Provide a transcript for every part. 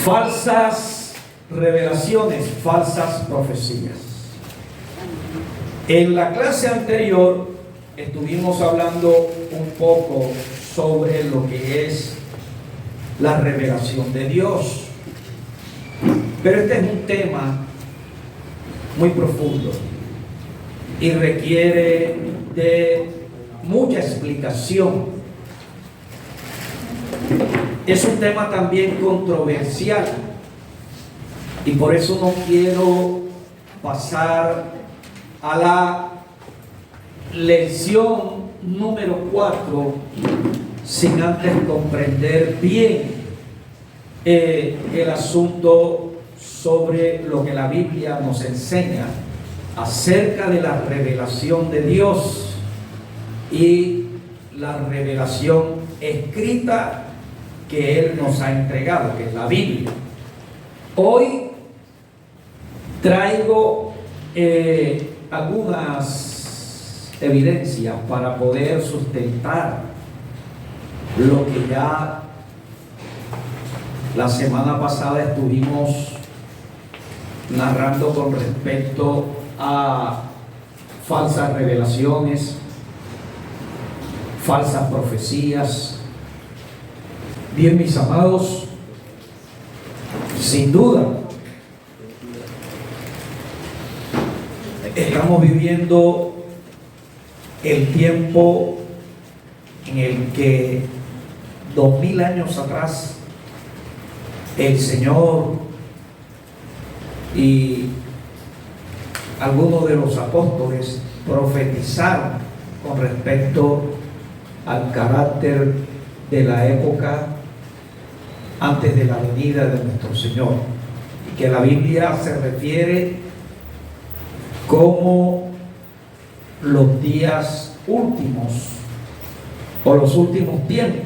Falsas revelaciones, falsas profecías. En la clase anterior estuvimos hablando un poco sobre lo que es la revelación de Dios. Pero este es un tema muy profundo y requiere de mucha explicación. Es un tema también controversial y por eso no quiero pasar a la lección número 4 sin antes comprender bien el asunto sobre lo que la Biblia nos enseña acerca de la revelación de Dios y la revelación escrita que Él nos ha entregado, que es la Biblia. Hoy traigo algunas evidencias para poder sustentar lo que ya la semana pasada estuvimos narrando con respecto a falsas revelaciones, falsas profecías. Bien, mis amados, sin duda estamos viviendo el tiempo en el que 2000 años atrás el Señor y algunos de los apóstoles profetizaron con respecto al carácter de la época antes de la venida de nuestro Señor, y que la Biblia se refiere como los días últimos o los últimos tiempos.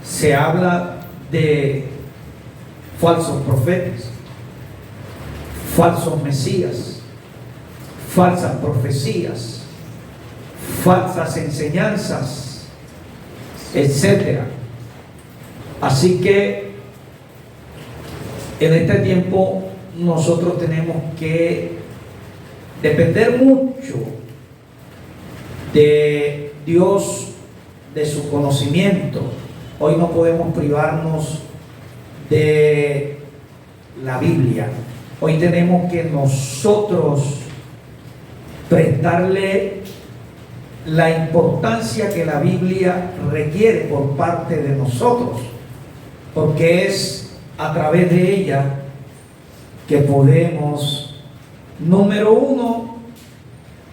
Se habla de falsos profetas, falsos mesías, falsas profecías, falsas enseñanzas, etcétera. Así que en este tiempo nosotros tenemos que depender mucho de Dios, de su conocimiento. Hoy no podemos privarnos de la Biblia. Hoy tenemos que nosotros prestarle la importancia que la Biblia requiere por parte de nosotros, porque es a través de ella que podemos, número uno,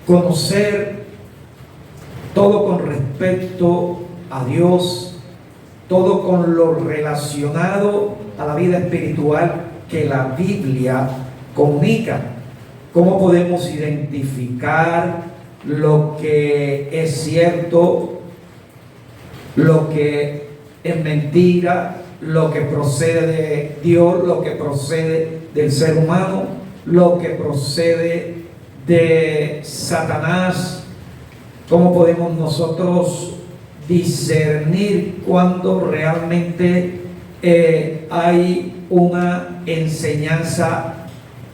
conocer todo con respecto a Dios, todo con lo relacionado a la vida espiritual que la Biblia comunica. ¿Cómo podemos identificar lo que es cierto, lo que es mentira, lo que procede de Dios, lo que procede del ser humano, lo que procede de Satanás? ¿Cómo podemos nosotros discernir cuando realmente hay una enseñanza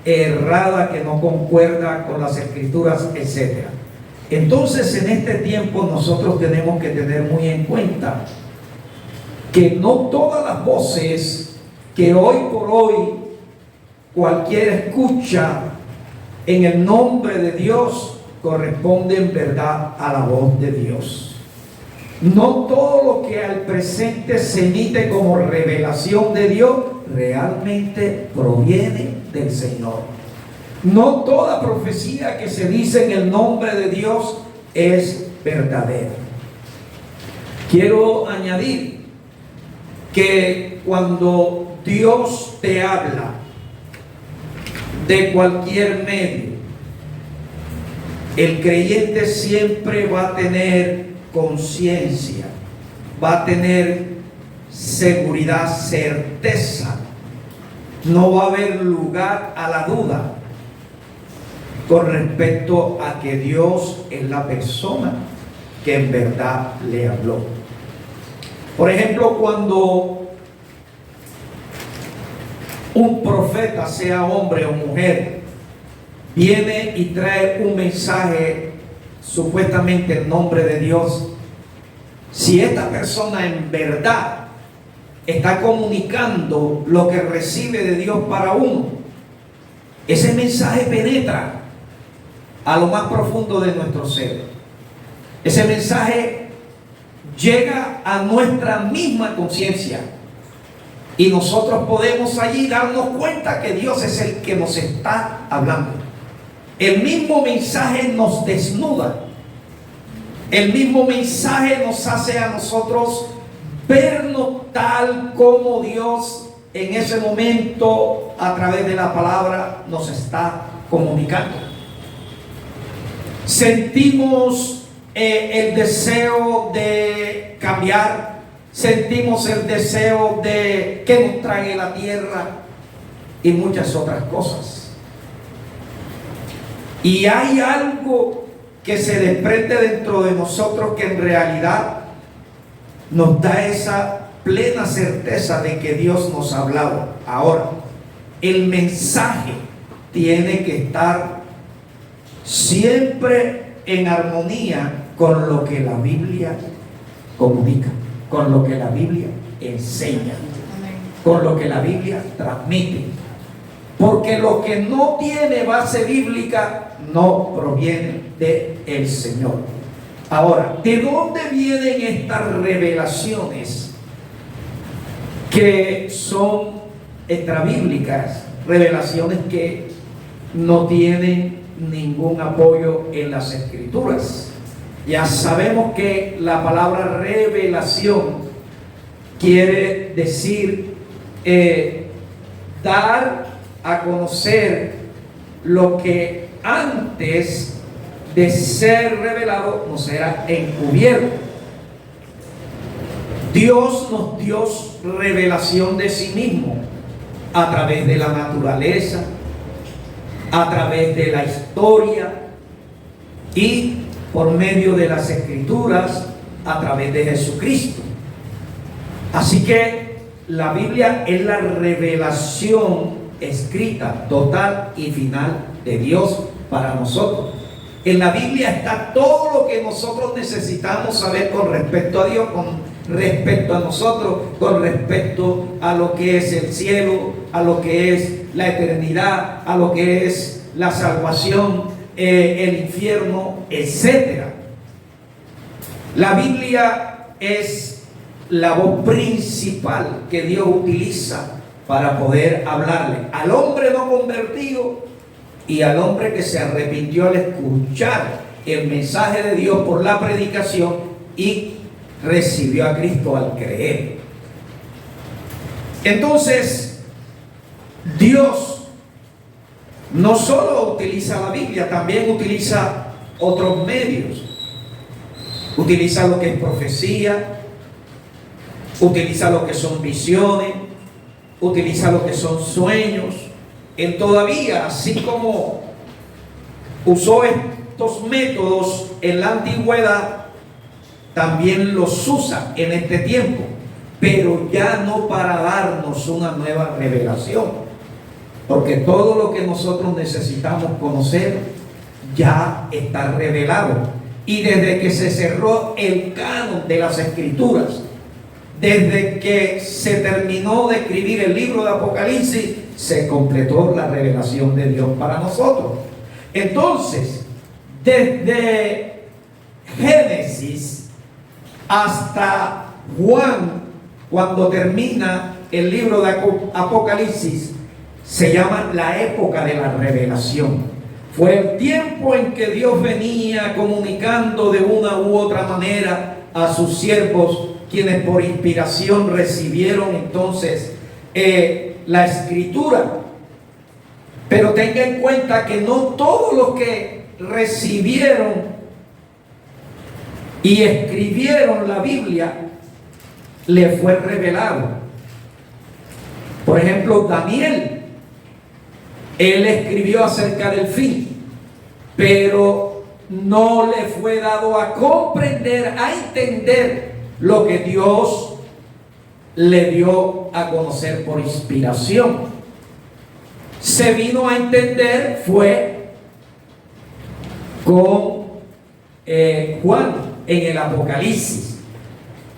errada que no concuerda con las escrituras, etcétera? Entonces, en este tiempo nosotros tenemos que tener muy en cuenta que no todas las voces que hoy por hoy cualquiera escucha en el nombre de Dios corresponden, verdad, a la voz de Dios. No todo lo que al presente se emite como revelación de Dios realmente proviene del Señor. No toda profecía que se dice en el nombre de Dios es verdadera. Quiero añadir que cuando Dios te habla de cualquier medio, el creyente siempre va a tener conciencia, va a tener seguridad, certeza. No va a haber lugar a la duda con respecto a que Dios es la persona que en verdad le habló. Por ejemplo, cuando un profeta, sea hombre o mujer, viene y trae un mensaje supuestamente en nombre de Dios, si esta persona en verdad está comunicando lo que recibe de Dios para uno, ese mensaje penetra a lo más profundo de nuestro ser. Ese mensaje llega a nuestra misma conciencia y nosotros podemos allí darnos cuenta que Dios es el que nos está hablando. El mismo mensaje nos desnuda. El mismo mensaje nos hace a nosotros vernos tal como Dios en ese momento a través de la palabra nos está comunicando. Sentimos el deseo de cambiar, sentimos el deseo de que nos trague la tierra y muchas otras cosas. Y hay algo que se desprende dentro de nosotros que en realidad nos da esa plena certeza de que Dios nos ha hablado. Ahora, el mensaje tiene que estar siempre en armonía con lo que la Biblia comunica, con lo que la Biblia enseña, con lo que la Biblia transmite. Porque lo que no tiene base bíblica no proviene del Señor. Ahora, ¿de dónde vienen estas revelaciones que son extrabíblicas? Revelaciones que no tienen ningún apoyo en las Escrituras. Ya sabemos que la palabra revelación quiere decir dar a conocer lo que antes de ser revelado nos era encubierto. Dios nos dio revelación de sí mismo a través de la naturaleza, a través de la historia y por medio de las Escrituras a través de Jesucristo. Así que la Biblia es la revelación escrita, total y final de Dios para nosotros. En la Biblia está todo lo que nosotros necesitamos saber con respecto a Dios, con respecto a nosotros, con respecto a lo que es el cielo, a lo que es la eternidad, a lo que es la salvación, el infierno, etc. La Biblia es la voz principal que Dios utiliza para poder hablarle al hombre no convertido y al hombre que se arrepintió al escuchar el mensaje de Dios por la predicación y recibió a Cristo al creer. Entonces, Dios no solo utiliza la Biblia, también utiliza otros medios. Utiliza lo que es profecía, utiliza lo que son visiones, utiliza lo que son sueños. Él todavía, así como usó estos métodos en la antigüedad, también los usa en este tiempo, pero ya no para darnos una nueva revelación, porque todo lo que nosotros necesitamos conocer ya está revelado. Y desde que se cerró el canon de las Escrituras, desde que se terminó de escribir el libro de Apocalipsis, se completó la revelación de Dios para nosotros. Entonces, desde Génesis hasta Juan, cuando termina el libro de Apocalipsis, se llama la época de la revelación. Fue el tiempo en que Dios venía comunicando de una u otra manera a sus siervos, quienes por inspiración recibieron entonces la Escritura. Pero tenga en cuenta que no todos los que recibieron y escribieron la Biblia le fue revelado. Por ejemplo, Daniel, él escribió acerca del fin, pero no le fue dado a comprender, a entender lo que Dios le dio a conocer por inspiración. se vino a entender fue con Juan en el Apocalipsis.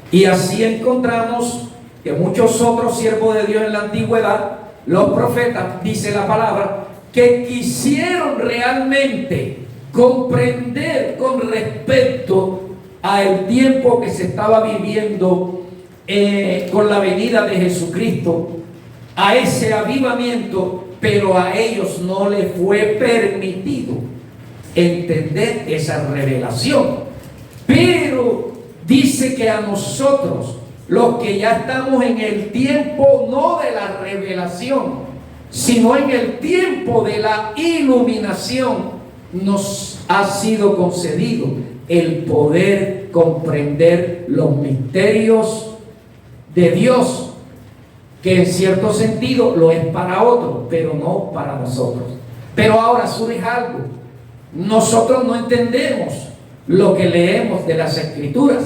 Y así encontramos que muchos otros siervos de Dios en la antigüedad, los profetas, dice la palabra, que quisieron realmente comprender con respecto al tiempo que se estaba viviendo con la venida de Jesucristo, a ese avivamiento, pero a ellos no les fue permitido entender esa revelación. Pero dice que a nosotros, los que ya estamos en el tiempo no de la revelación, sino en el tiempo de la iluminación, nos ha sido concedido el poder comprender los misterios de Dios, que en cierto sentido lo es para otros, pero no para nosotros. Pero ahora surge algo: nosotros no entendemos lo que leemos de las Escrituras,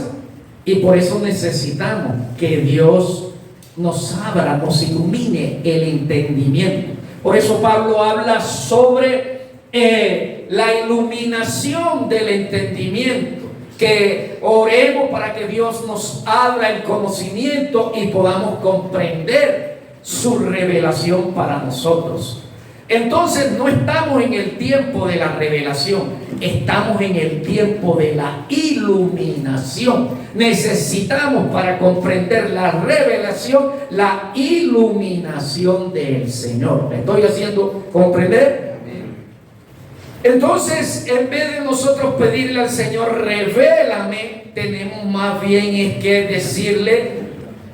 y por eso necesitamos que Dios nos abra, nos ilumine el entendimiento. Por eso Pablo habla sobre la iluminación del entendimiento, que oremos para que Dios nos abra el conocimiento y podamos comprender su revelación para nosotros. Entonces no estamos en el tiempo de la revelación, estamos en el tiempo de la iluminación. Necesitamos, para comprender la revelación, la iluminación del Señor. ¿Me estoy haciendo comprender? Entonces, en vez de nosotros pedirle al Señor, revélame, tenemos más bien es que decirle,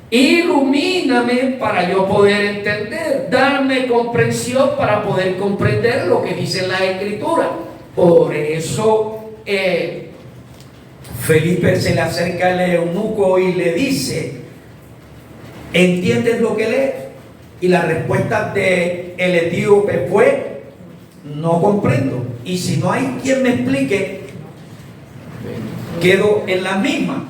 ilumíname para yo poder entender, darme comprensión para poder comprender lo que dice la Escritura. Por eso Felipe se le acerca al eunuco y le dice, ¿entiendes lo que lees? Y la respuesta del etíope fue, no comprendo. Y si no hay quien me explique, quedo en la misma.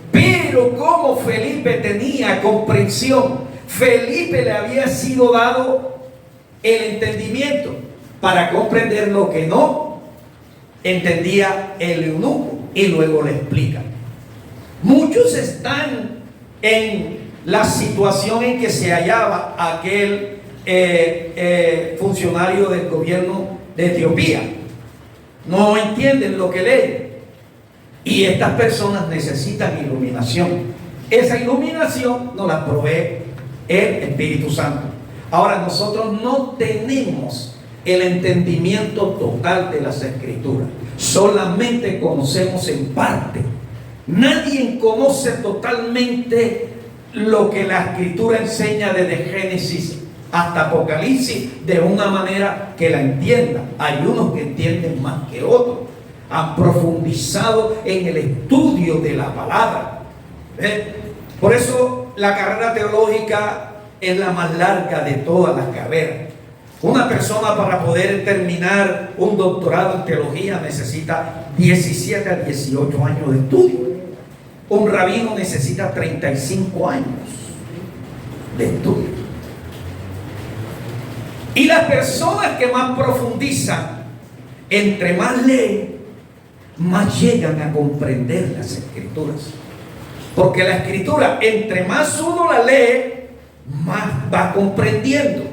Pero como Felipe tenía comprensión, Felipe le había sido dado el entendimiento para comprender lo que no entendía el eunuco, y luego le explica. Muchos están en la situación en que se hallaba aquel funcionario del gobierno de Etiopía. No entienden lo que leen, y estas personas necesitan iluminación. Esa iluminación nos la provee el Espíritu Santo. Ahora, nosotros no tenemos el entendimiento total de las Escrituras, solamente conocemos en parte. Nadie conoce totalmente lo que la Escritura enseña desde Génesis hasta Apocalipsis de una manera que la entienda. Hay unos que entienden más que otros, han profundizado en el estudio de la palabra. Por eso la carrera teológica es la más larga de todas las carreras. Una persona, para poder terminar un doctorado en teología, necesita 17 a 18 años de estudio. Un rabino necesita 35 años de estudio. Y las personas que más profundizan, entre más leen, más llegan a comprender las Escrituras. Porque la Escritura, entre más uno la lee, más va comprendiendo.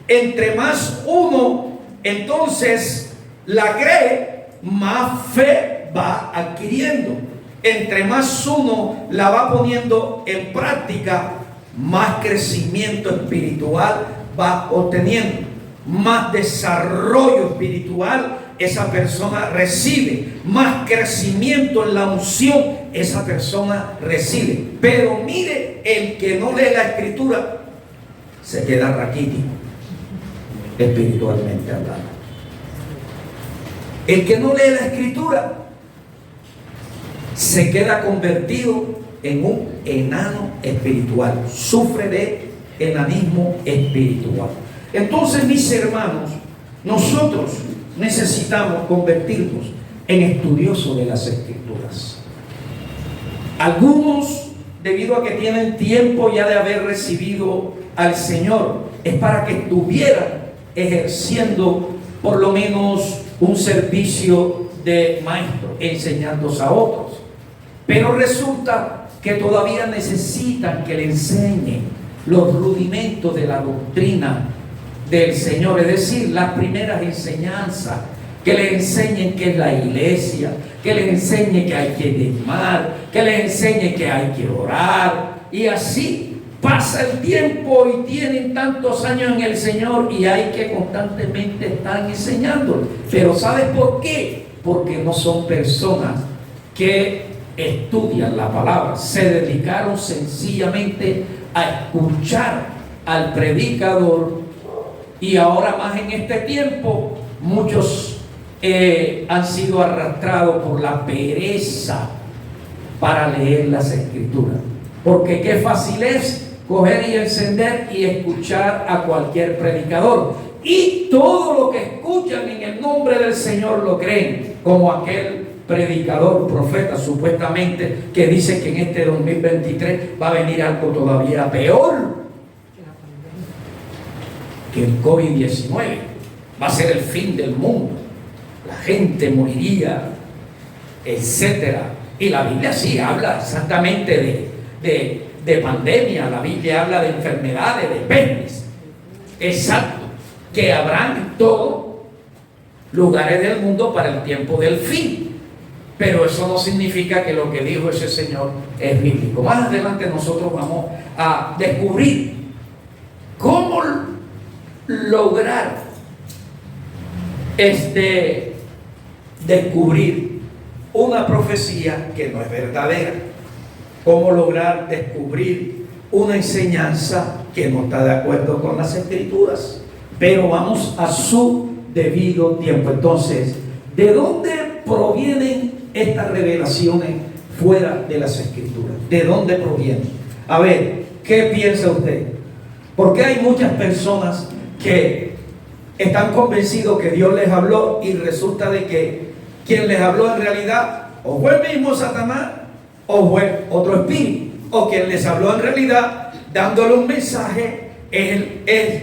Entre más uno entonces la cree, más fe va adquiriendo. Entre más uno la va poniendo en práctica, más crecimiento espiritual va obteniendo, más desarrollo espiritual esa persona recibe, más crecimiento en la unción esa persona recibe. Pero mire, el que no lee la Escritura se queda raquítico, espiritualmente hablando. El que no lee la Escritura se queda convertido en un enano espiritual, sufre de enanismo espiritual. Entonces, mis hermanos, nosotros necesitamos convertirnos en estudiosos de las Escrituras. Algunos, debido a que tienen tiempo ya de haber recibido al Señor, es para que estuvieran ejerciendo por lo menos un servicio de maestro, enseñando a otros. Pero resulta que todavía necesitan que le enseñen los rudimentos de la doctrina del Señor, es decir, las primeras enseñanzas, que le enseñen qué es la iglesia, que le enseñen que hay que diezmar, que le enseñen que hay que orar, y así pasa el tiempo y tienen tantos años en el Señor y hay que constantemente estar enseñando. Pero ¿sabes por qué? Porque no son personas que estudian la palabra, se dedicaron sencillamente a escuchar al predicador. Y ahora más en este tiempo muchos han sido arrastrados por la pereza para leer las Escrituras, porque qué fácil es coger y encender y escuchar a cualquier predicador, y todo lo que escuchan en el nombre del Señor lo creen, como aquel predicador, profeta supuestamente, que dice que en este 2023 va a venir algo todavía peor que el COVID-19, va a ser el fin del mundo, la gente moriría, etcétera. Y la Biblia sí habla exactamente de pandemia, la Biblia habla de enfermedades, de pestes, exacto, que habrán en todos lugares del mundo para el tiempo del fin. Pero eso no significa que lo que dijo ese Señor es bíblico. Más adelante nosotros vamos a descubrir cómo lograr descubrir una profecía que no es verdadera, cómo lograr descubrir una enseñanza que no está de acuerdo con las Escrituras, pero vamos a su debido tiempo. Entonces, ¿de dónde provienen estas revelaciones fuera de las Escrituras? ¿De dónde provienen? A ver, ¿qué piensa usted? Porque hay muchas personas que están convencidos que Dios les habló y resulta de que quien les habló en realidad o fue el mismo Satanás o fue otro espíritu, o quien les habló en realidad dándole un mensaje es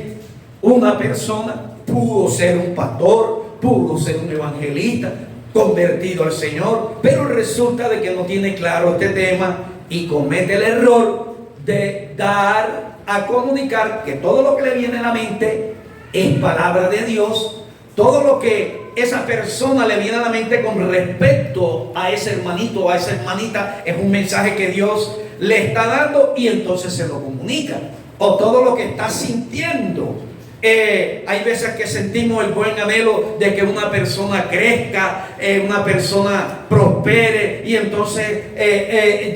una persona, pudo ser un pastor, pudo ser un evangelista convertido al Señor, pero resulta de que no tiene claro este tema y comete el error de dar a comunicar que todo lo que le viene a la mente es palabra de Dios, todo lo que esa persona le viene a la mente con respecto a ese hermanito o a esa hermanita es un mensaje que Dios le está dando y entonces se lo comunica. O todo lo que está sintiendo. Hay veces que sentimos el buen anhelo de que una persona crezca, una persona prospere, y entonces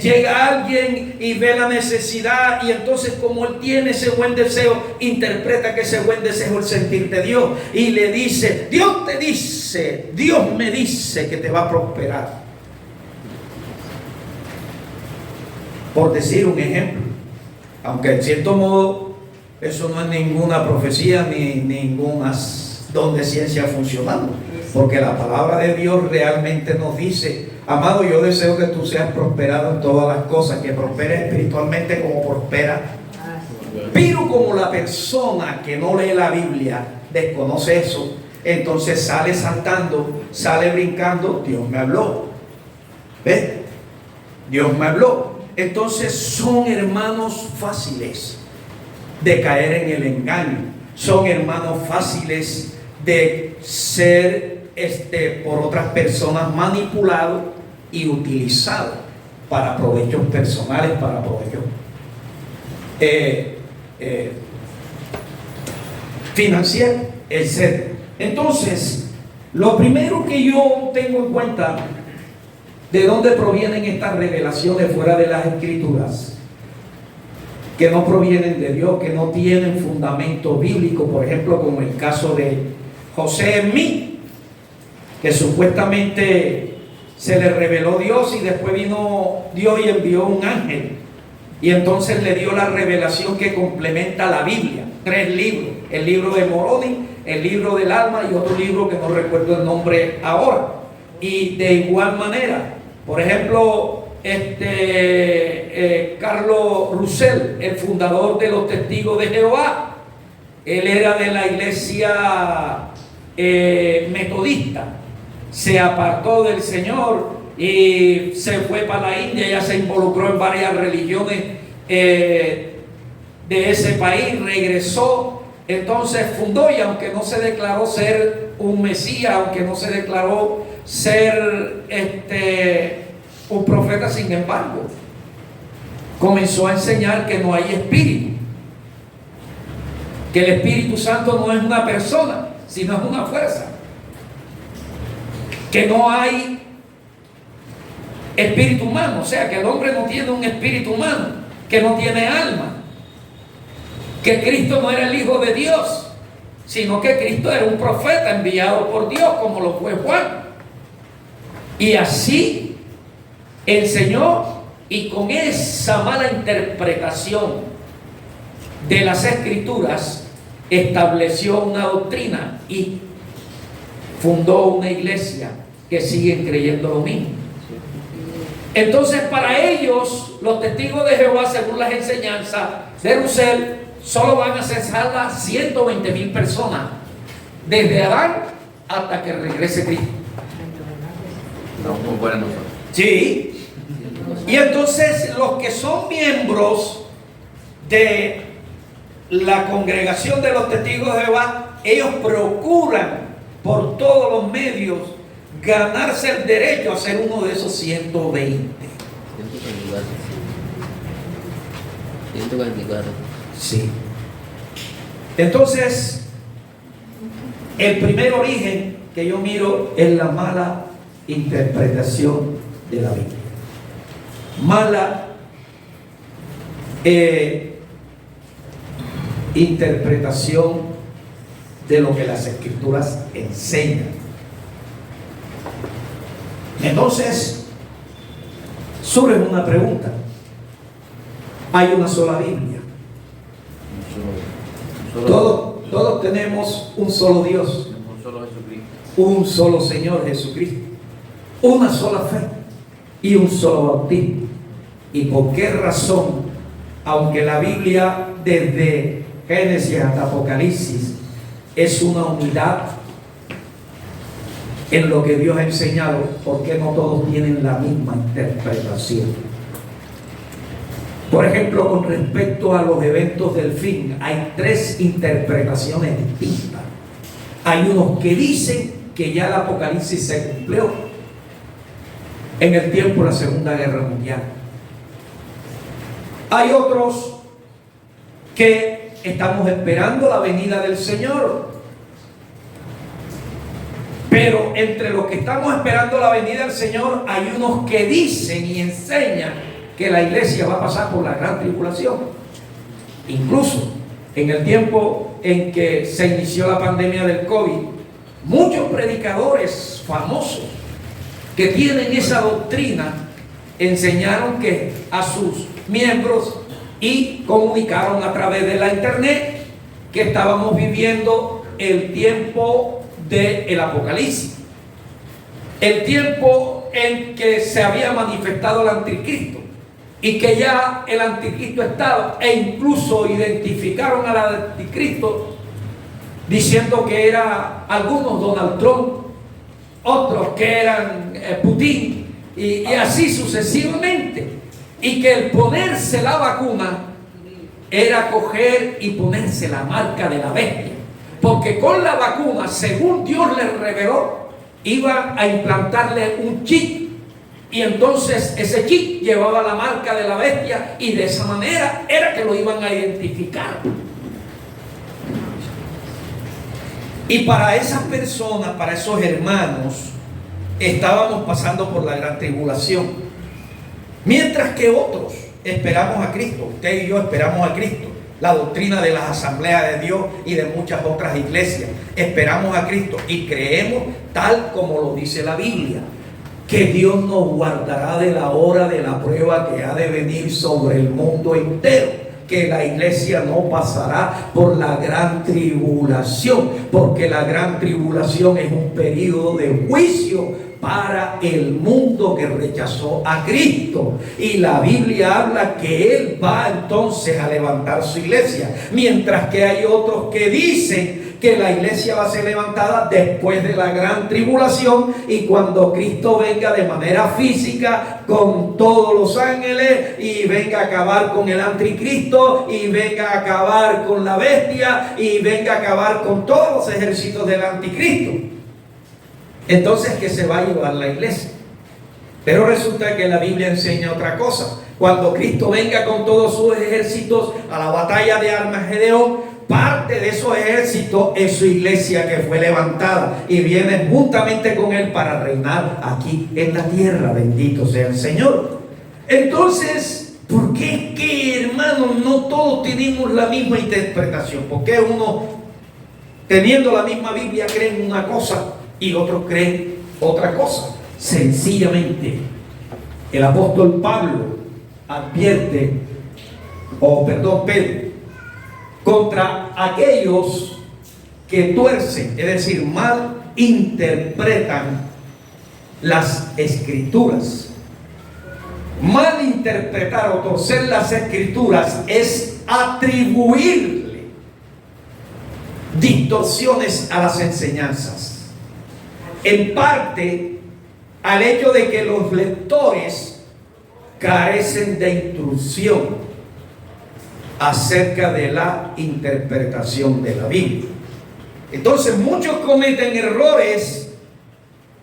llega alguien y ve la necesidad, y entonces como él tiene ese buen deseo, interpreta que ese buen deseo es el sentir de Dios y le dice: Dios te dice, Dios me dice que te va a prosperar. Por decir un ejemplo, aunque en cierto modo eso no es ninguna profecía ni ningún don de ciencia funcionando, porque la palabra de Dios realmente nos dice: amado, yo deseo que tú seas prosperado en todas las cosas, que prosperes espiritualmente como prospera. Pero como la persona que no lee la Biblia desconoce eso, entonces sale saltando, sale brincando: Dios me habló. ¿Ves? Dios me habló. Entonces son hermanos fáciles de caer en el engaño, son hermanos fáciles de ser por otras personas manipulados y utilizados para provechos personales, para provechos financieros, etc. Entonces, lo primero que yo tengo en cuenta de dónde provienen estas revelaciones fuera de las Escrituras, que no provienen de Dios, que no tienen fundamento bíblico, por ejemplo, como el caso de José Smith, que supuestamente se le reveló Dios y después vino Dios y envió un ángel y entonces le dio la revelación que complementa la Biblia, 3 libros: el libro de Moroni, el libro del alma y otro libro que no recuerdo el nombre ahora. Y de igual manera, por ejemplo, Carlos Russell, el fundador de los Testigos de Jehová, él era de la iglesia metodista, se apartó del Señor y se fue para la India, ya se involucró en varias religiones de ese país, regresó, entonces fundó, y aunque no se declaró ser un Mesías, aunque no se declaró ser un profeta, sin embargo, comenzó a enseñar que no hay espíritu, que el Espíritu Santo no es una persona, sino es una fuerza, que no hay espíritu humano, o sea, que el hombre no tiene un espíritu humano, que no tiene alma, que Cristo no era el Hijo de Dios, sino que Cristo era un profeta enviado por Dios, como lo fue Juan. Y así enseñó, y con esa mala interpretación de las Escrituras estableció una doctrina y fundó una iglesia que siguen creyendo lo mismo. Entonces, para ellos, los testigos de Jehová, según las enseñanzas de Rusell, solo van a ser salvas 120,000 personas, desde Adán hasta que regrese Cristo. No, como fuera nosotros. Sí. Y entonces los que son miembros de la congregación de los testigos de Jehová, ellos procuran por todos los medios ganarse el derecho a ser uno de esos 120. 144. Sí. Entonces, el primer origen que yo miro es la mala interpretación de la Biblia. Mala interpretación de lo que las Escrituras enseñan. Entonces, surge una pregunta. Hay una sola Biblia. Todos tenemos un solo Dios, un solo Jesucristo, un solo Señor Jesucristo, una sola fe y un solo bautismo. ¿Y por qué razón, aunque la Biblia desde Génesis hasta Apocalipsis es una unidad en lo que Dios ha enseñado, por qué no todos tienen la misma interpretación? Por ejemplo, con respecto a los eventos del fin, hay 3 interpretaciones distintas. Hay unos que dicen que ya el Apocalipsis se cumplió en el tiempo de la Segunda Guerra Mundial. Hay otros que estamos esperando la venida del Señor. Pero entre los que estamos esperando la venida del Señor, hay unos que dicen y enseñan que la iglesia va a pasar por la gran tribulación. Incluso en el tiempo en que se inició la pandemia del COVID, muchos predicadores famosos que tienen esa doctrina enseñaron que a sus miembros y comunicaron a través de la internet que estábamos viviendo el tiempo del Apocalipsis, el tiempo en que se había manifestado el anticristo y que ya el anticristo estaba, e incluso identificaron al anticristo diciendo que era algunos Donald Trump, otros que eran Putin, y así sucesivamente, y que el ponerse la vacuna era coger y ponerse la marca de la bestia, porque con la vacuna, según Dios les reveló, iban a implantarle un chip, y entonces ese chip llevaba la marca de la bestia, y de esa manera era que lo iban a identificar. Y para esas personas, para esos hermanos, estábamos pasando por la gran tribulación, mientras que otros esperamos a Cristo. Usted y yo esperamos a Cristo. La doctrina de las asambleas de Dios y de muchas otras iglesias, esperamos a Cristo y creemos, tal como lo dice la Biblia, que Dios nos guardará de la hora de la prueba que ha de venir sobre el mundo entero, que la iglesia no pasará por la gran tribulación, porque la gran tribulación es un periodo de juicio para el mundo que rechazó a Cristo. Y la Biblia habla que Él va entonces a levantar su iglesia, mientras que hay otros que dicen que la iglesia va a ser levantada después de la gran tribulación, y cuando Cristo venga de manera física con todos los ángeles y venga a acabar con el anticristo y venga a acabar con la bestia y venga a acabar con todos los ejércitos del anticristo. Entonces, que se va a llevar la iglesia. Pero resulta que la Biblia enseña otra cosa. Cuando Cristo venga con todos sus ejércitos a la batalla de Armagedón, parte de esos ejércitos es su iglesia que fue levantada y viene juntamente con Él para reinar aquí en la tierra. Bendito sea el Señor. Entonces, ¿por qué es que, hermanos, no todos tenemos la misma interpretación? ¿Por qué uno, teniendo la misma Biblia, creen una cosa y otros creen otra cosa? Sencillamente, el apóstol Pedro, contra aquellos que tuercen, es decir, mal interpretan las escrituras. Mal interpretar o torcer las escrituras es atribuirle distorsiones a las enseñanzas, en parte al hecho de que los lectores carecen de instrucción acerca de la interpretación de la Biblia. Entonces muchos cometen errores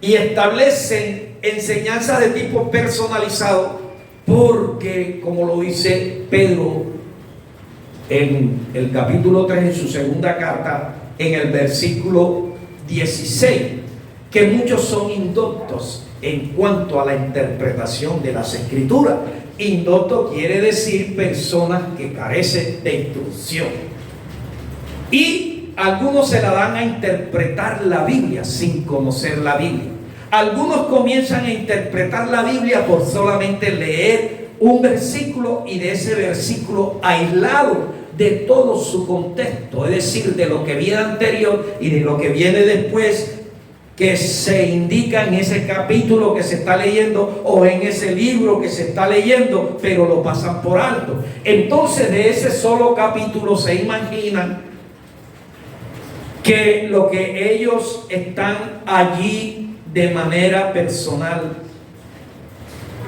y establecen enseñanzas de tipo personalizado, porque, como lo dice Pedro en el capítulo 3, en su segunda carta, en el versículo 16, que muchos son indoctos en cuanto a la interpretación de las escrituras. Indocto quiere decir personas que carecen de instrucción, y algunos se la dan a interpretar la Biblia sin conocer la Biblia. Algunos comienzan a interpretar la Biblia por solamente leer un versículo, y de ese versículo aislado de todo su contexto, es decir, de lo que viene anterior y de lo que viene después, que se indica en ese capítulo que se está leyendo o en ese libro que se está leyendo, pero lo pasan por alto. Entonces, de ese solo capítulo se imaginan que lo que ellos están allí de manera personal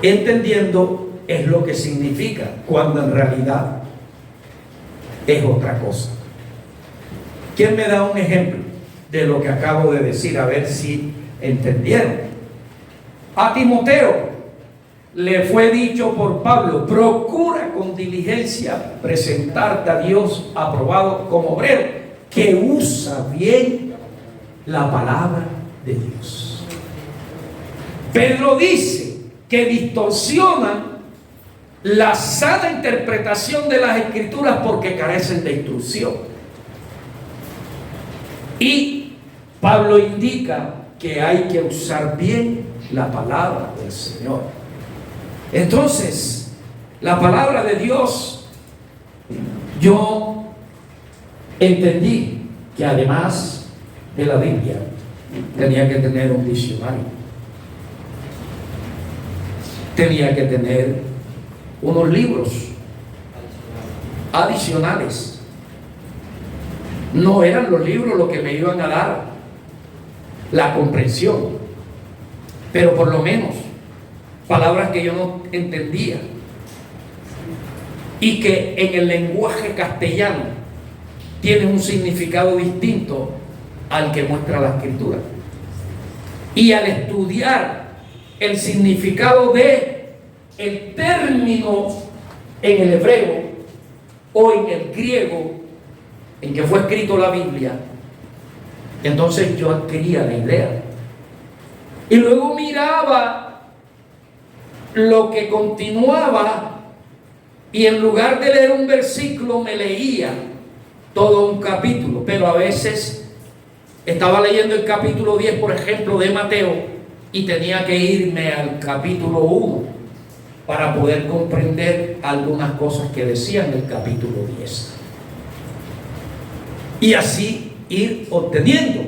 entendiendo es lo que significa, cuando en realidad es otra cosa. ¿Quién me da un ejemplo de lo que acabo de decir? A ver si entendieron. A Timoteo le fue dicho por Pablo: procura con diligencia presentarte a Dios aprobado como obrero que usa bien la palabra de Dios. Pedro dice que distorsionan la sana interpretación de las escrituras porque carecen de instrucción. Y Pablo indica que hay que usar bien la palabra del Señor. Entonces, la palabra de Dios, yo entendí que además de la Biblia tenía que tener un diccionario, tenía que tener unos libros adicionales. No eran los libros los que me iban a dar la comprensión, pero por lo menos palabras que yo no entendía y que en el lenguaje castellano tienen un significado distinto al que muestra la escritura. Y al estudiar el significado de el término en el hebreo o en el griego en que fue escrito la Biblia, entonces yo adquiría la idea. Y luego miraba lo que continuaba, y en lugar de leer un versículo me leía todo un capítulo. Pero a veces estaba leyendo el capítulo 10, por ejemplo, de Mateo, y tenía que irme al capítulo 1 para poder comprender algunas cosas que decían el capítulo 10. Y así ir obteniendo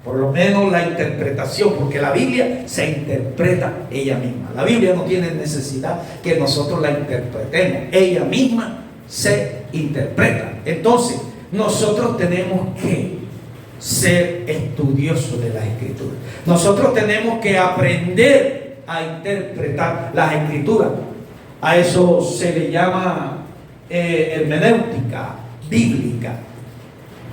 por lo menos la interpretación, porque la Biblia se interpreta ella misma. La Biblia no tiene necesidad que nosotros la interpretemos, ella misma se interpreta. Entonces, nosotros tenemos que ser estudiosos de las Escrituras. Nosotros tenemos que aprender a interpretar las Escrituras. A eso se le llama hermenéutica bíblica.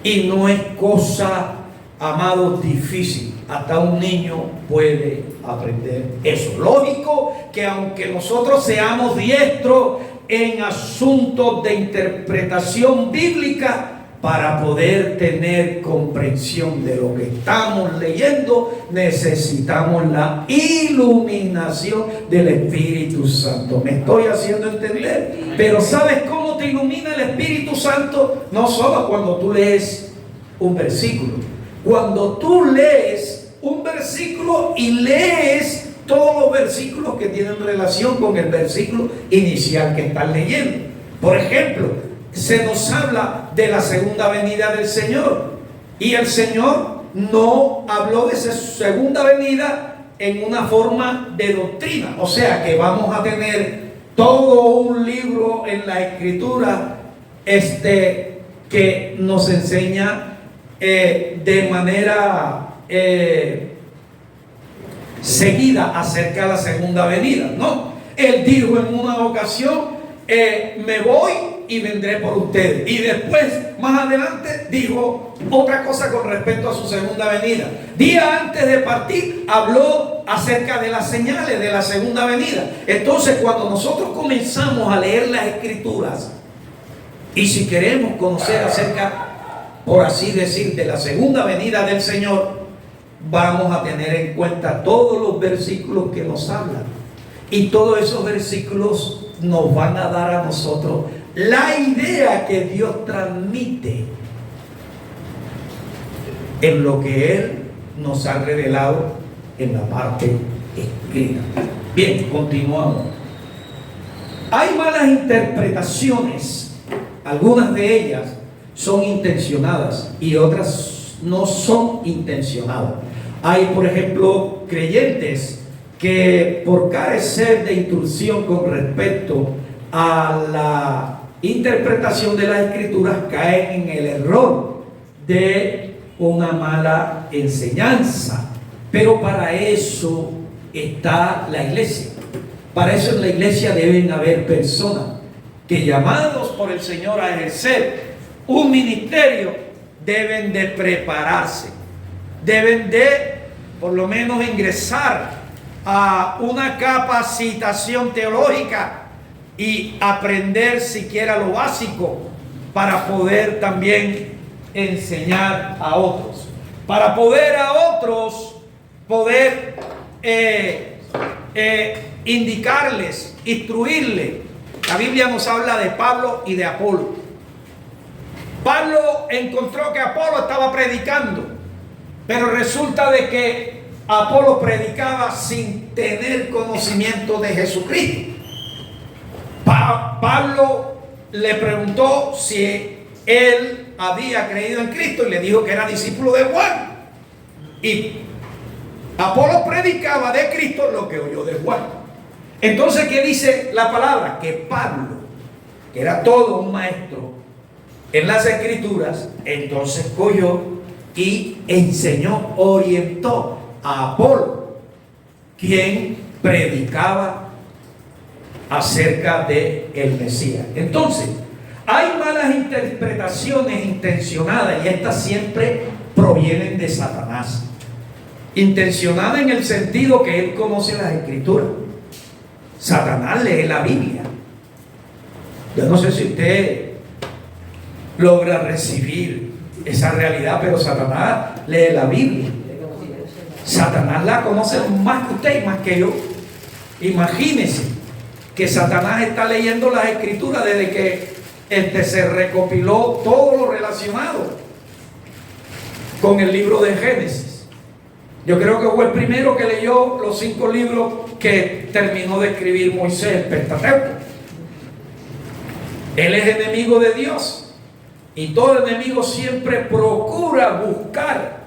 Y no es cosa, amados, difícil. Hasta un niño puede aprender eso. Lógico que aunque nosotros seamos diestros en asuntos de interpretación bíblica, para poder tener comprensión de lo que estamos leyendo, necesitamos la iluminación del Espíritu Santo. ¿Me estoy haciendo entender? Pero ¿sabes cómo te ilumina el Espíritu Santo? No solo cuando tú lees un versículo. Cuando tú lees un versículo y lees todos los versículos que tienen relación con el versículo inicial que estás leyendo. Por ejemplo, se nos habla de la segunda venida del Señor, y el Señor no habló de esa segunda venida en una forma de doctrina. O sea que vamos a tener todo un libro en la Escritura que nos enseña de manera seguida acerca de la segunda venida. No, Él dijo en una ocasión, me voy y vendré por ustedes. Y después, más adelante, dijo otra cosa con respecto a su segunda venida. Día antes de partir, habló acerca de las señales de la segunda venida. Entonces, cuando nosotros comenzamos a leer las Escrituras, y si queremos conocer acerca, por así decir, de la segunda venida del Señor, vamos a tener en cuenta todos los versículos que nos hablan. Y todos esos versículos nos van a dar a nosotros la idea que Dios transmite en lo que Él nos ha revelado en la parte escrita. Bien, continuamos. Hay malas interpretaciones. Algunas de ellas son intencionadas y otras no son intencionadas. Hay, por ejemplo, creyentes que por carecer de instrucción con respecto a la interpretación de las Escrituras caen en el error de una mala enseñanza. Pero para eso está la iglesia. Para eso en la iglesia deben haber personas que, llamados por el Señor a ejercer un ministerio, deben de prepararse, deben de por lo menos ingresar a una capacitación teológica y aprender siquiera lo básico para poder también enseñar a otros, para poder a otros indicarles, instruirles. La Biblia nos habla de Pablo y de Apolo. Pablo encontró que Apolo estaba predicando, pero resulta de que Apolo predicaba sin tener conocimiento de Jesucristo. Pablo le preguntó si él había creído en Cristo y le dijo que era discípulo de Juan. Y Apolo predicaba de Cristo lo que oyó de Juan. Entonces, ¿qué dice la palabra? Que Pablo, que era todo un maestro en las Escrituras, entonces cogió y enseñó, orientó a Apolo, quien predicaba acerca de el Mesías. Entonces, hay malas interpretaciones intencionadas, y estas siempre provienen de Satanás. Intencionada en el sentido que él conoce las Escrituras. Satanás lee la Biblia. Yo no sé si usted logra recibir esa realidad, pero Satanás lee la Biblia. Satanás la conoce más que usted y más que yo. Imagínese que Satanás está leyendo las Escrituras desde que se recopiló todo lo relacionado con el libro de Génesis. Yo creo que fue el primero que leyó los 5 libros que terminó de escribir Moisés, el Pentateuco. Él es enemigo de Dios, y todo enemigo siempre procura buscar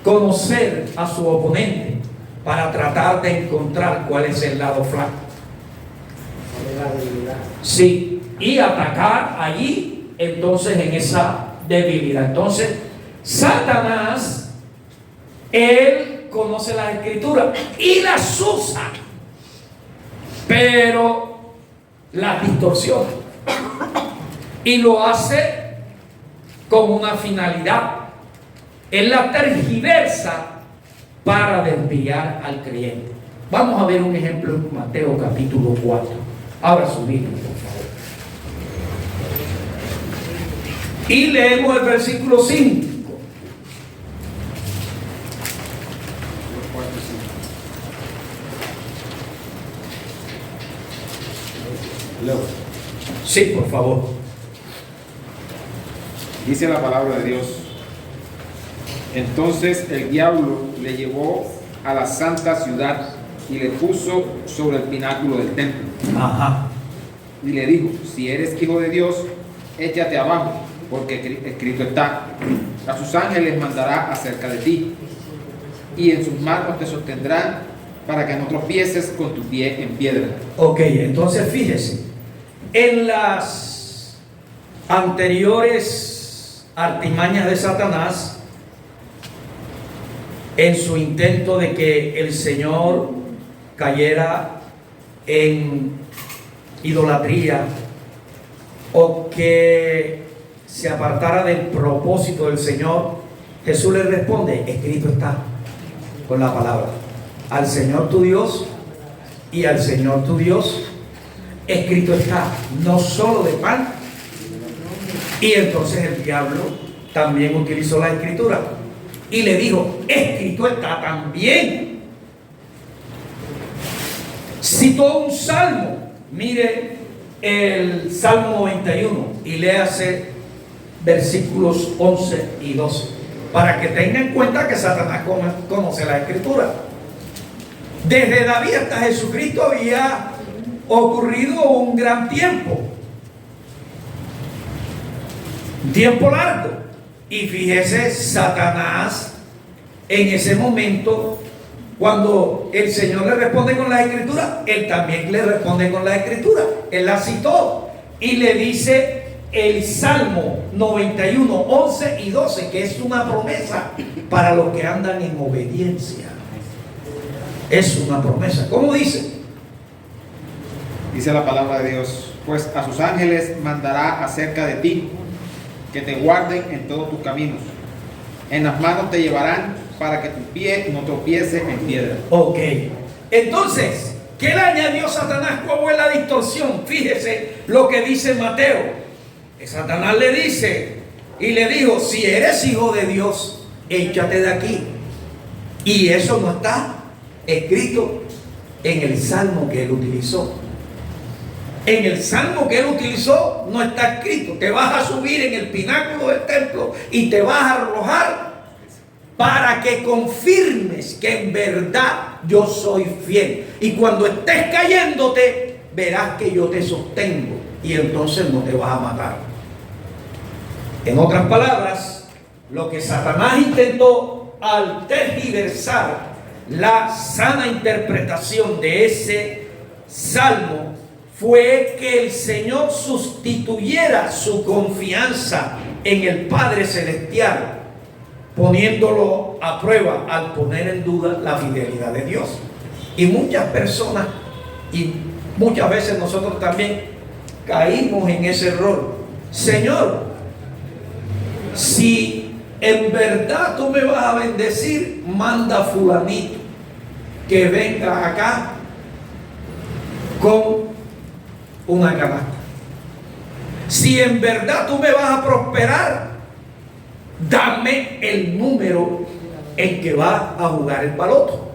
conocer a su oponente para tratar de encontrar cuál es el lado flaco. Sí, y atacar allí, entonces, en esa debilidad. Entonces, Satanás, él conoce las escrituras y las usa, pero las distorsiona y lo hace con una finalidad. Él la tergiversa para desviar al creyente. Vamos a ver un ejemplo en Mateo capítulo 4. Abra su Biblia, por favor. Y leemos el versículo 5. Sí, por favor. Dice la palabra de Dios: entonces el diablo le llevó a la santa ciudad y le puso sobre el pináculo del templo. Ajá. Y le dijo: si eres hijo de Dios, échate abajo, porque escrito está: a sus ángeles mandará acerca de ti, y en sus manos te sostendrán para que no tropieces con tu pie en piedra. Ok, entonces fíjese, en las anteriores artimañas de Satanás, en su intento de que el Señor cayera en idolatría o que se apartara del propósito del Señor, Jesús le responde: escrito está, con la palabra, al Señor tu Dios y al Señor tu Dios escrito está, no solo de pan. Y entonces el diablo también utilizó la escritura y le dijo: escrito está también. Citó un salmo. Mire el Salmo 91 y léase versículos 11 y 12 para que tenga en cuenta que Satanás conoce la escritura. Desde David hasta Jesucristo había ocurrido un gran tiempo, un tiempo largo. Y fíjese, Satanás en ese momento, cuando el Señor le responde con la escritura, él también le responde con la escritura. Él la citó y le dice el Salmo 91, 11 y 12, que es una promesa para los que andan en obediencia. Es una promesa. ¿Cómo dice? Dice la palabra de Dios: pues a sus ángeles mandará acerca de ti, que te guarden en todos tus caminos. En las manos te llevarán para que tu pie no tropiece en piedra. Ok. Entonces, ¿qué le añadió Satanás? ¿Cómo es la distorsión? Fíjese lo que dice Mateo. Satanás le dice y le dijo: si eres hijo de Dios, échate de aquí. Y eso no está escrito en el salmo que él utilizó. En el salmo que él utilizó no está escrito: te vas a subir en el pináculo del templo y te vas a arrojar para que confirmes que en verdad yo soy fiel. Y cuando estés cayéndote, verás que yo te sostengo y entonces no te vas a matar. En otras palabras, lo que Satanás intentó al tergiversar la sana interpretación de ese salmo fue que el Señor sustituyera su confianza en el Padre Celestial, poniéndolo a prueba al poner en duda la fidelidad de Dios. Y muchas personas, y muchas veces nosotros también, caímos en ese error. Señor, si en verdad tú me vas a bendecir, manda a fulanito que venga acá con una canasta. Si en verdad tú me vas a prosperar, dame el número en que va a jugar el baloto.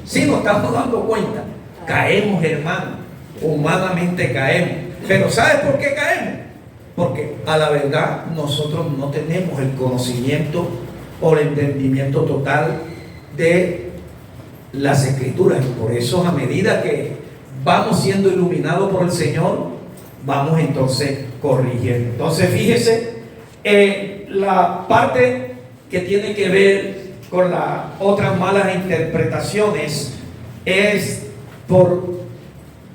Si nos estamos dando cuenta, caemos, hermano, humanamente caemos. Pero ¿sabes por qué caemos? Porque a la verdad nosotros no tenemos el conocimiento o el entendimiento total de las escrituras. Y por eso, a medida que vamos siendo iluminados por el Señor, vamos entonces corrigiendo. Entonces fíjese, la parte que tiene que ver con las otras malas interpretaciones es por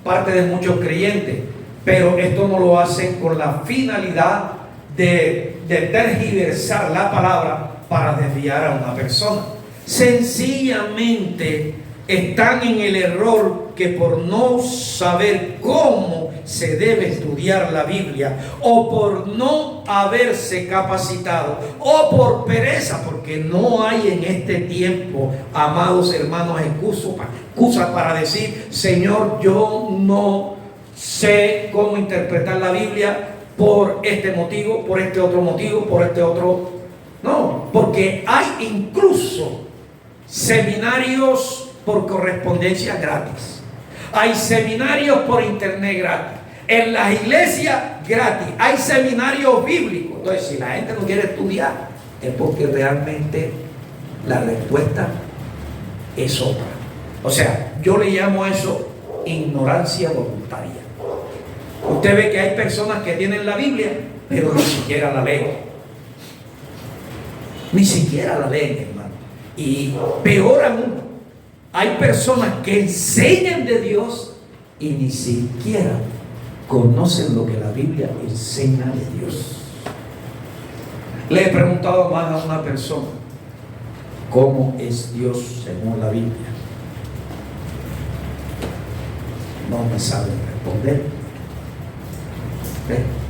parte de muchos creyentes, pero esto no lo hacen con la finalidad de tergiversar la palabra para desviar a una persona. Sencillamente están en el error que por no saber cómo se debe estudiar la Biblia, o por no haberse capacitado, o por pereza, porque no hay en este tiempo, amados hermanos, excusa para decir: Señor, yo no sé cómo interpretar la Biblia por este motivo, por este otro motivo, por este otro. No, porque hay incluso seminarios por correspondencia gratis. Hay seminarios por internet gratis. En las iglesias gratis. Hay seminarios bíblicos. Entonces, si la gente no quiere estudiar, es porque realmente la respuesta es otra. O sea, yo le llamo a eso ignorancia voluntaria. Usted ve que hay personas que tienen la Biblia, pero ni siquiera la leen. Ni siquiera la leen, hermano. Y peor aún, hay personas que enseñan de Dios y ni siquiera conocen lo que la Biblia enseña de Dios. Le he preguntado más a una persona: ¿cómo es Dios según la Biblia? No me saben responder.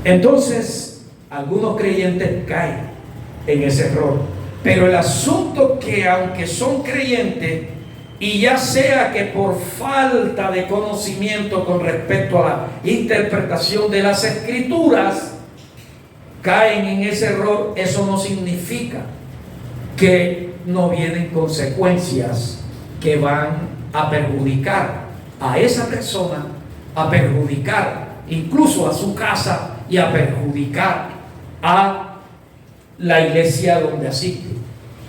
Entonces, algunos creyentes caen en ese error. Pero el asunto que, aunque son creyentes, y ya sea que por falta de conocimiento con respecto a la interpretación de las Escrituras, caen en ese error, eso no significa que no vienen consecuencias que van a perjudicar a esa persona, a perjudicar incluso a su casa y a perjudicar a la iglesia donde asiste.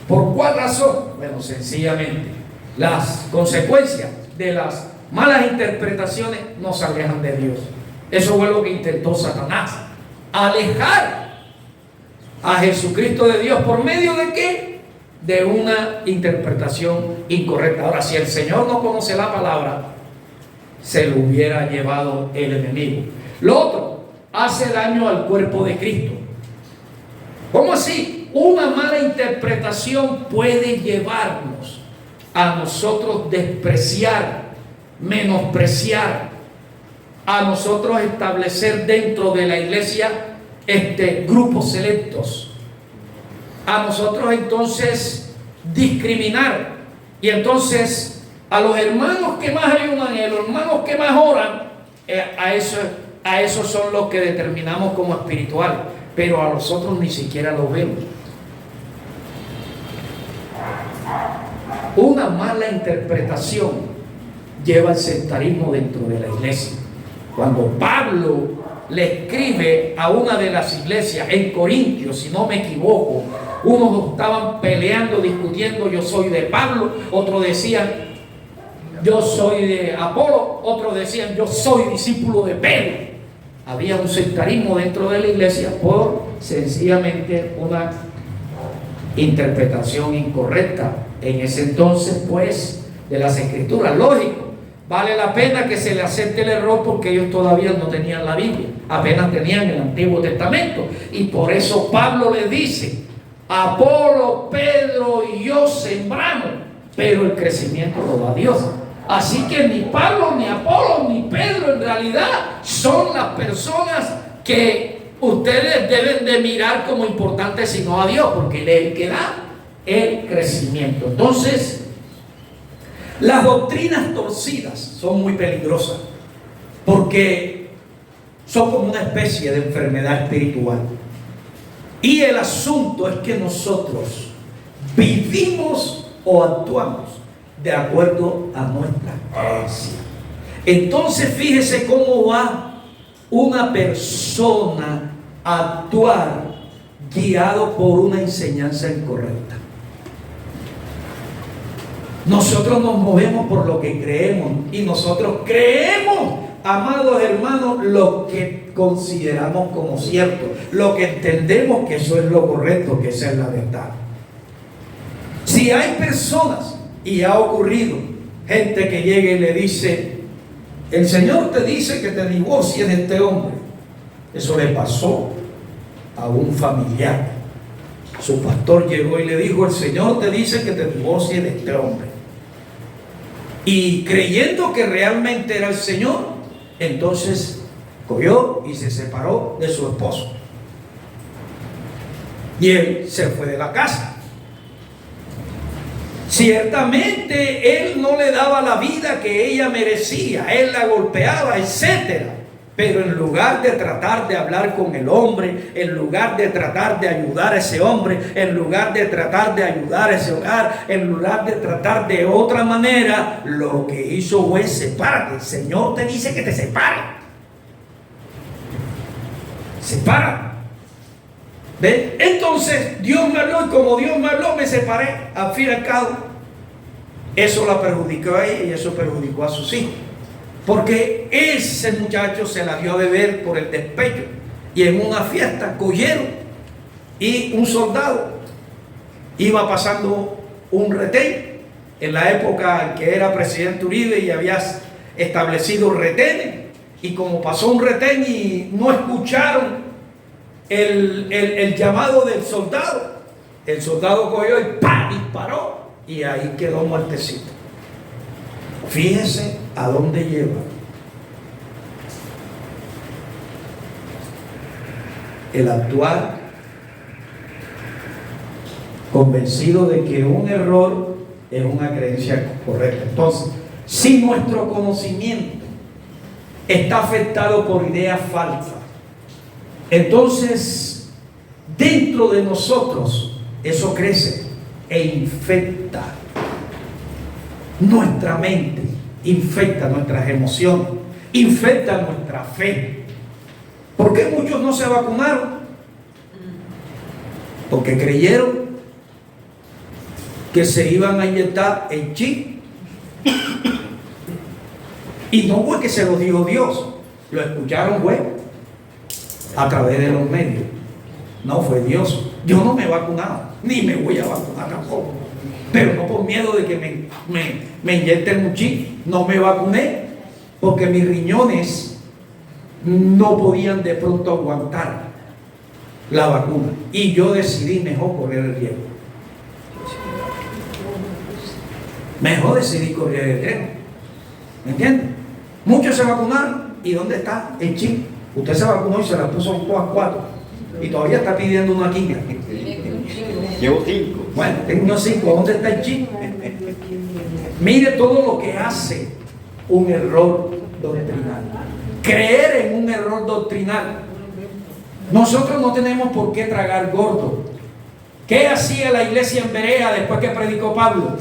¿Por cuál razón? Bueno, sencillamente las consecuencias de las malas interpretaciones nos alejan de Dios. Eso fue lo que intentó Satanás: alejar a Jesucristo de Dios. ¿Por medio de qué? De una interpretación incorrecta. Ahora, si el Señor no conoce la palabra, se lo hubiera llevado el enemigo. Lo otro, hace daño al cuerpo de Cristo. ¿Cómo así? Una mala interpretación puede llevarnos a nosotros despreciar, menospreciar, a nosotros establecer dentro de la iglesia grupos selectos, a nosotros entonces discriminar, y entonces a los hermanos que más ayudan y a los hermanos que más oran, a esos son los que determinamos como espirituales, pero a los otros ni siquiera los vemos. Una mala interpretación lleva al sectarismo dentro de la iglesia. Cuando Pablo le escribe a una de las iglesias en Corintios, si no me equivoco, unos estaban peleando, discutiendo: yo soy de Pablo, otros decían yo soy de Apolo, otros decían yo soy discípulo de Pedro. Había un sectarismo dentro de la iglesia por sencillamente una interpretación incorrecta en ese entonces, pues, de las Escrituras. Lógico, vale la pena que se le acepte el error, porque ellos todavía no tenían la Biblia, apenas tenían el Antiguo Testamento, y por eso Pablo les dice: Apolo, Pedro y yo sembramos, pero el crecimiento lo da Dios. Así que ni Pablo, ni Apolo, ni Pedro en realidad son las personas que ustedes deben de mirar como importantes, sino a Dios, porque Él es el que da el crecimiento. Entonces, las doctrinas torcidas son muy peligrosas, porque son como una especie de enfermedad espiritual. Y el asunto es que nosotros vivimos o actuamos de acuerdo a nuestra creencia. Entonces, fíjese cómo va una persona a actuar guiado por una enseñanza incorrecta. Nosotros nos movemos por lo que creemos, y nosotros creemos, amados hermanos, lo que consideramos como cierto, lo que entendemos que eso es lo correcto, que esa es la verdad. Si hay personas, y ha ocurrido, gente que llega y le dice, el Señor te dice que te divorcies de este hombre. Eso le pasó a un familiar. Su pastor llegó y le dijo, el Señor te dice que te divorcies de este hombre. Y creyendo que realmente era el Señor, entonces cogió y se separó de su esposo. Y él se fue de la casa. Ciertamente él no le daba la vida que ella merecía, él la golpeaba, etcétera. Pero en lugar de tratar de hablar con el hombre, en lugar de tratar de ayudar a ese hombre, en lugar de tratar de ayudar a ese hogar, en lugar de tratar de otra manera, lo que hizo fue sepárate. El Señor te dice que te separe. Sepárate. ¿Ven? Entonces Dios me habló y como Dios me habló me separé. Al fin y al cabo, eso la perjudicó a ella y eso perjudicó a sus hijos. Porque ese muchacho se la dio a beber por el despecho. Y en una fiesta cogieron y un soldado iba pasando un retén. En la época en que era presidente Uribe y había establecido retenes. Y como pasó un retén y no escucharon el llamado del soldado, el soldado cogió y ¡pam! Disparó y ahí quedó muertecito. Fíjese a dónde lleva el actuar convencido de que un error es una creencia correcta. Entonces, si nuestro conocimiento está afectado por ideas falsas, entonces dentro de nosotros eso crece e infecta nuestra mente, infecta nuestras emociones, infecta nuestra fe. ¿Por qué muchos no se vacunaron? Porque creyeron que se iban a inyectar el chip. Y no fue que se lo dijo Dios, lo escucharon a través de los medios. No fue Dios. Yo no me he vacunado, ni me voy a vacunar tampoco. Pero no por miedo de que me inyecten un chip. No me vacuné porque mis riñones no podían de pronto aguantar la vacuna. Y yo decidí mejor correr el riesgo. Mejor decidí correr el riesgo. ¿Me entiendes? Muchos se vacunaron. ¿Y dónde está el chip? Usted se vacunó y se la puso en todas 4. Y todavía está pidiendo una quimio. Llevo 5. Bueno, tengo 5. ¿Dónde está el chip? Mire todo lo que hace un error doctrinal. Creer en un error doctrinal. Nosotros no tenemos por qué tragar gordo. ¿Qué hacía la iglesia en Berea después que predicó Pablo?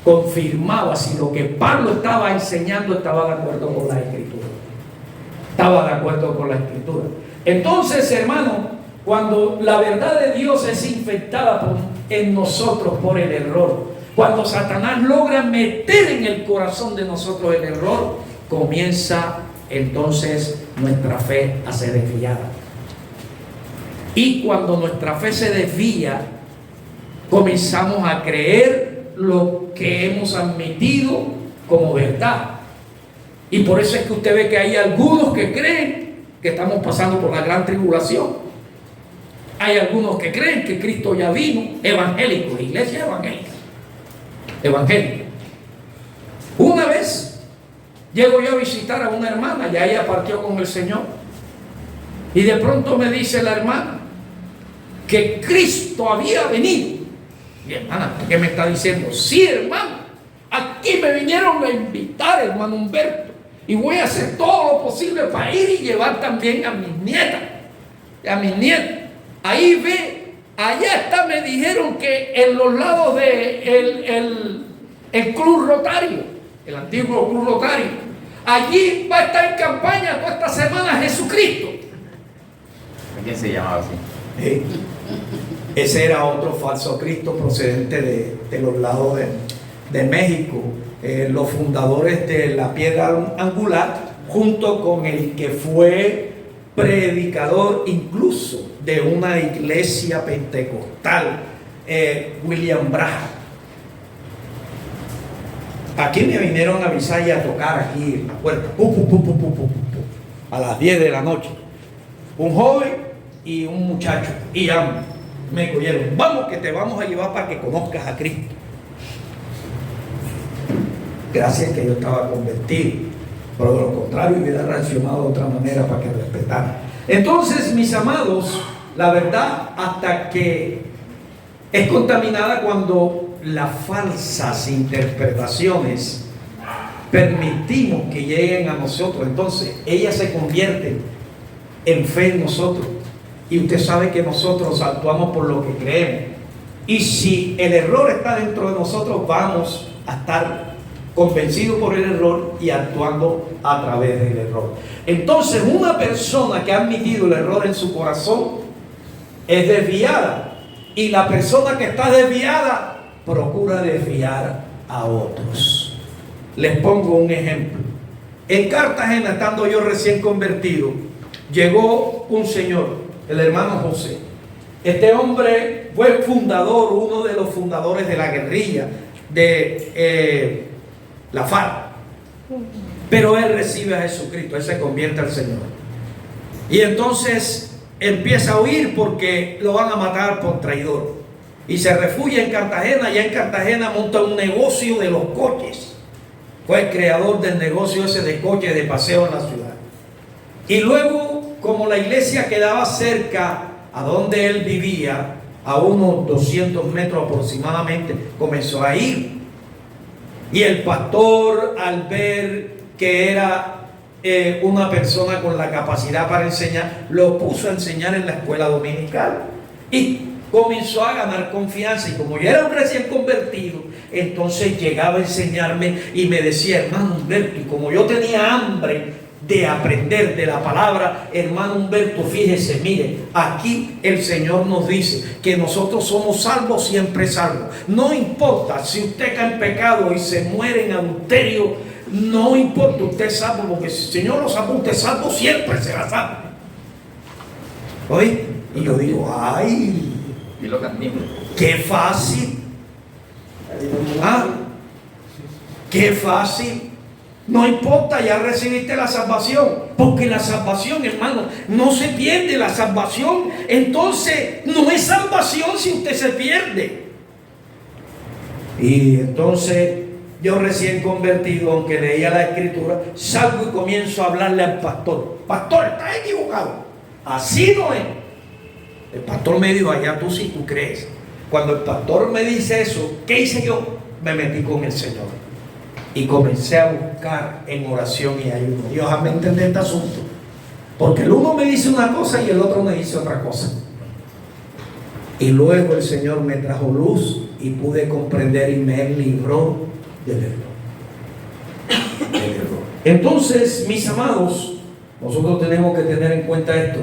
Confirmaba si lo que Pablo estaba enseñando estaba de acuerdo con la Escritura. Estaba de acuerdo con la Escritura. Entonces, hermano, cuando la verdad de Dios es infectada en nosotros por el error, cuando Satanás logra meter en el corazón de nosotros el error, comienza entonces nuestra fe a ser desviada. Y cuando nuestra fe se desvía, comenzamos a creer lo que hemos admitido como verdad. Y por eso es que usted ve que hay algunos que creen que estamos pasando por la gran tribulación. Hay algunos que creen que Cristo ya vino, evangélicos, iglesia evangélica. Una vez llego yo a visitar a una hermana, ya ella partió con el Señor, y de pronto me dice la hermana que Cristo había venido. Y hermana, ¿qué me está diciendo? Sí, hermano, aquí me vinieron a invitar, hermano Humberto, y voy a hacer todo lo posible para ir y llevar también a mis nietas, Ahí ve, allá está, me dijeron que en los lados de el Club Rotario, el antiguo Club Rotario, allí va a estar en campaña toda esta semana Jesucristo. ¿Quién se llamaba así? Ese era otro falso Cristo procedente de los lados de México. Los fundadores de la piedra angular, junto con el que fue predicador incluso de una iglesia pentecostal William Branham. Aquí me vinieron a avisar y a tocar aquí en la puerta, a las 10 de la noche. Un joven y un muchacho, y ya me cogieron. Vamos, que te vamos a llevar para que conozcas a Cristo. Gracias que yo estaba convertido, pero de lo contrario hubiera reaccionado de otra manera para que respetaran. Entonces, mis amados, la verdad hasta que es contaminada cuando las falsas interpretaciones permitimos que lleguen a nosotros. Entonces ellas se convierten en fe en nosotros, y usted sabe que nosotros actuamos por lo que creemos, y si el error está dentro de nosotros, vamos a estar convencidos por el error y actuando a través del error. Entonces una persona que ha admitido el error en su corazón es desviada, y la persona que está desviada procura desviar a otros. Les pongo un ejemplo. En Cartagena, estando yo recién convertido, llegó un señor, el hermano José. Este hombre fue fundador, uno de los fundadores de la guerrilla de la FARC. Pero él recibe a Jesucristo, él se convierte al Señor. Y entonces empieza a huir porque lo van a matar por traidor. Y se refugia en Cartagena, y en Cartagena monta un negocio de los coches. Fue el creador del negocio ese de coches de paseo en la ciudad. Y luego, como la iglesia quedaba cerca a donde él vivía, a unos 200 metros aproximadamente, comenzó a ir. Y el pastor, al ver que era una persona con la capacidad para enseñar, lo puso a enseñar en la escuela dominical. Y comenzó a ganar confianza, y como yo era un recién convertido, entonces llegaba a enseñarme y me decía: hermano Humberto, y como yo tenía hambre de aprender de la palabra, hermano Humberto, fíjese, mire, aquí el Señor nos dice que nosotros somos salvos, siempre salvos. No importa si usted cae en pecado y se muere en adulterio, no importa, usted es salvo, porque si el Señor lo salva, usted es salvo, siempre será salvo. ¿Oí? Y yo digo: ay, Y lo cantimos. qué fácil. ¿Ah? Qué fácil. No importa, ya recibiste la salvación. Porque la salvación, hermano, no se pierde. La salvación, entonces, no es salvación si usted se pierde. Y entonces, yo recién convertido, aunque leía la escritura, salgo y comienzo a hablarle al pastor: pastor, está equivocado, así no es. El pastor me dijo: allá tú sí, tú crees. Cuando el pastor me dice eso, ¿qué hice yo? Me metí con el Señor y comencé a buscar en oración y ayuno. Dios, hazme entender este asunto, porque el uno me dice una cosa y el otro me dice otra cosa. Y luego el Señor me trajo luz y pude comprender, y me libró del error. Entonces, mis amados, nosotros tenemos que tener en cuenta esto.